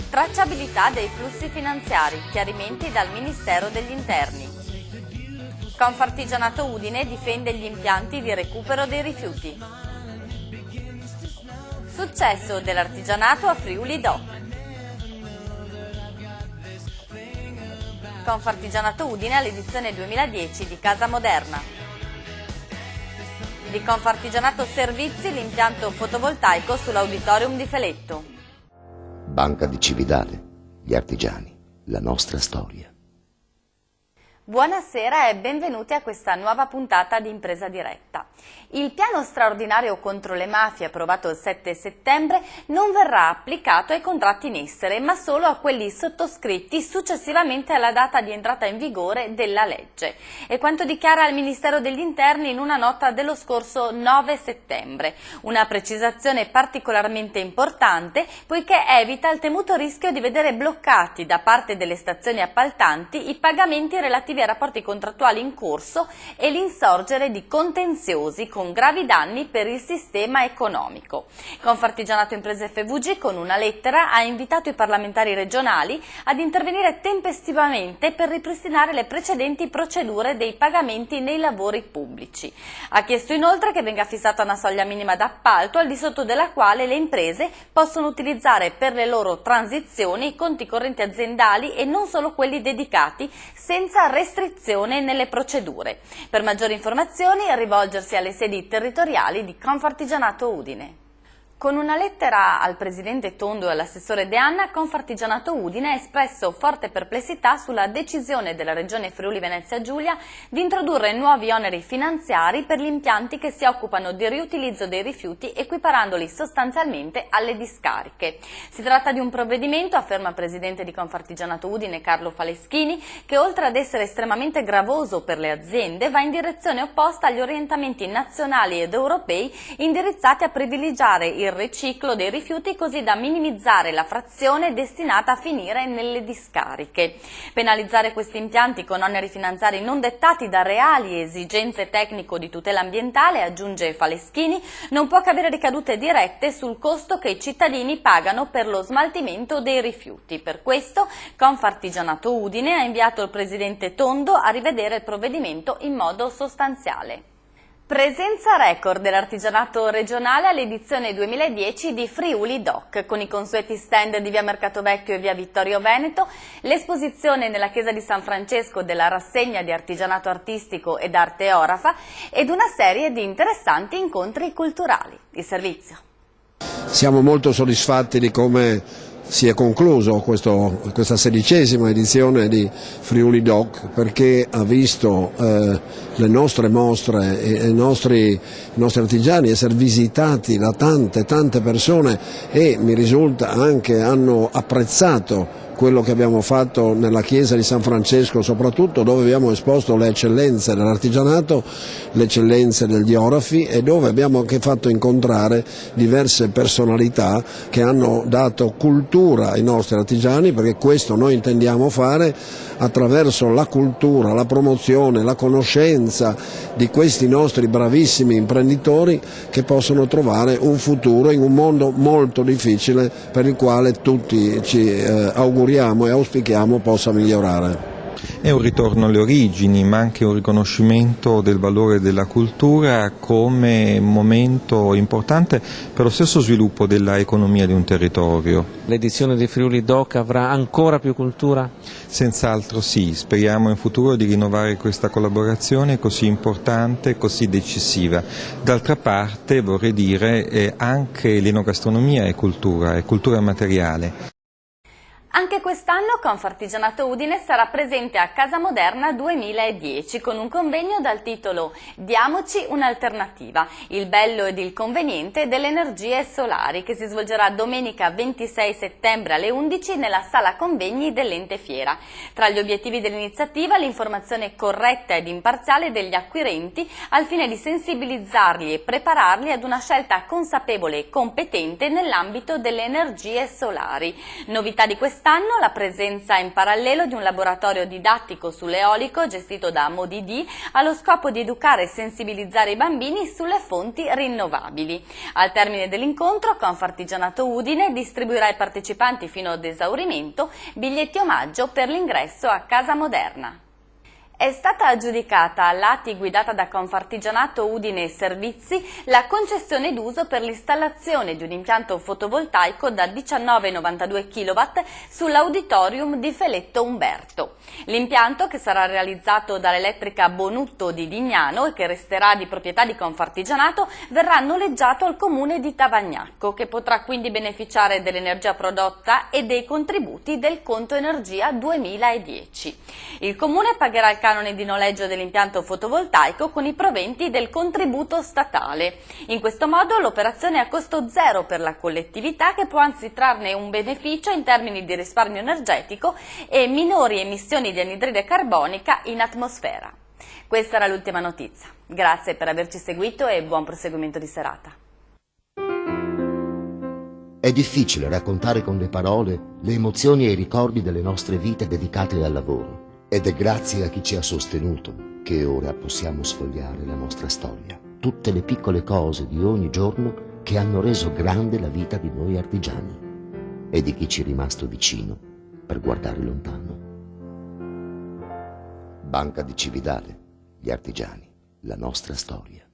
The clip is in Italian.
Tracciabilità dei flussi finanziari, chiarimenti dal Ministero degli Interni. Confartigianato Udine difende gli impianti di recupero dei rifiuti. Successo dell'artigianato a Friuli Doc. Confartigianato Udine all'edizione 2010 di Casa Moderna. Di Confartigianato Servizi l'impianto fotovoltaico sull'auditorium di Feletto. Banca di Cividale, gli artigiani, la nostra storia. Buonasera e benvenuti a questa nuova puntata di Impresa Diretta. Il piano straordinario contro le mafie approvato il 7 settembre non verrà applicato ai contratti in essere, ma solo a quelli sottoscritti successivamente alla data di entrata in vigore della legge. È quanto dichiara il Ministero degli Interni in una nota dello scorso 9 settembre. Una precisazione particolarmente importante poiché evita il temuto rischio di vedere bloccati da parte delle stazioni appaltanti i pagamenti relativi ai rapporti contrattuali in corso e l'insorgere di contenziosi con gravi danni per il sistema economico. Confartigianato Imprese FVG con una lettera ha invitato i parlamentari regionali ad intervenire tempestivamente per ripristinare le precedenti procedure dei pagamenti nei lavori pubblici. Ha chiesto inoltre che venga fissata una soglia minima d'appalto al di sotto della quale le imprese possono utilizzare per le loro transizioni i conti correnti aziendali e non solo quelli dedicati, senza restrizione nelle procedure. Per maggiori informazioni rivolgersi alle sedi territoriali di Confartigianato Udine. Con una lettera al presidente Tondo e all'assessore De Anna, Confartigianato Udine ha espresso forte perplessità sulla decisione della Regione Friuli Venezia Giulia di introdurre nuovi oneri finanziari per gli impianti che si occupano di riutilizzo dei rifiuti, equiparandoli sostanzialmente alle discariche. Si tratta di un provvedimento, afferma il presidente di Confartigianato Udine Carlo Faleschini, che oltre ad essere estremamente gravoso per le aziende va in direzione opposta agli orientamenti nazionali ed europei indirizzati a privilegiare il riciclo dei rifiuti così da minimizzare la frazione destinata a finire nelle discariche. Penalizzare questi impianti con oneri finanziari non dettati da reali esigenze tecnico di tutela ambientale, aggiunge Faleschini, non può che avere ricadute dirette sul costo che i cittadini pagano per lo smaltimento dei rifiuti. Per questo Confartigianato Udine ha inviato il presidente Tondo a rivedere il provvedimento in modo sostanziale. Presenza record dell'artigianato regionale all'edizione 2010 di Friuli Doc, con i consueti stand di via Mercatovecchio e via Vittorio Veneto, l'esposizione nella chiesa di San Francesco della rassegna di artigianato artistico ed arte orafa ed una serie di interessanti incontri culturali. Il servizio. Siamo molto soddisfatti di come si è concluso questa 16ª edizione di Friuli Doc, perché ha visto le nostre mostre e i nostri artigiani essere visitati da tante persone e mi risulta anche hanno apprezzato quello che abbiamo fatto nella chiesa di San Francesco, soprattutto dove abbiamo esposto le eccellenze dell'artigianato, le eccellenze degli orafi e dove abbiamo anche fatto incontrare diverse personalità che hanno dato cultura ai nostri artigiani, perché questo noi intendiamo fare attraverso la cultura, la promozione, la conoscenza di questi nostri bravissimi imprenditori che possono trovare un futuro in un mondo molto difficile per il quale tutti ci auguriamo e auspichiamo possa migliorare. È un ritorno alle origini, ma anche un riconoscimento del valore della cultura come momento importante per lo stesso sviluppo dell'economia di un territorio. L'edizione di Friuli Doc avrà ancora più cultura? Senz'altro sì, speriamo in futuro di rinnovare questa collaborazione così importante, così decisiva. D'altra parte vorrei dire anche l'enogastronomia è cultura materiale. Anche quest'anno Confartigianato Udine sarà presente a Casa Moderna 2010 con un convegno dal titolo Diamoci un'alternativa, il bello ed il conveniente delle energie solari, che si svolgerà domenica 26 settembre alle 11 nella sala convegni dell'Ente Fiera. Tra gli obiettivi dell'iniziativa l'informazione corretta ed imparziale degli acquirenti al fine di sensibilizzarli e prepararli ad una scelta consapevole e competente nell'ambito delle energie solari. Novità di quest'anno la presenza in parallelo di un laboratorio didattico sull'eolico gestito da Modidi allo scopo di educare e sensibilizzare i bambini sulle fonti rinnovabili. Al termine dell'incontro Confartigianato Udine distribuirà ai partecipanti fino ad esaurimento biglietti omaggio per l'ingresso a Casa Moderna. È stata aggiudicata all'ATI guidata da Confartigianato Udine Servizi la concessione d'uso per l'installazione di un impianto fotovoltaico da 19,92 kW sull'auditorium di Feletto Umberto. L'impianto, che sarà realizzato dall'Elettrica Bonutto di Dignano e che resterà di proprietà di Confartigianato, verrà noleggiato al comune di Tavagnacco, che potrà quindi beneficiare dell'energia prodotta e dei contributi del conto energia 2010. Il comune pagherà il canone di noleggio dell'impianto fotovoltaico con i proventi del contributo statale. In questo modo l'operazione è a costo zero per la collettività, che può anzi trarne un beneficio in termini di risparmio energetico e minori emissioni di anidride carbonica in atmosfera. Questa era l'ultima notizia. Grazie per averci seguito e buon proseguimento di serata. È difficile raccontare con le parole le emozioni e i ricordi delle nostre vite dedicate al lavoro. Ed è grazie a chi ci ha sostenuto che ora possiamo sfogliare la nostra storia. Tutte le piccole cose di ogni giorno che hanno reso grande la vita di noi artigiani e di chi ci è rimasto vicino per guardare lontano. Banca di Cividale, gli artigiani, la nostra storia.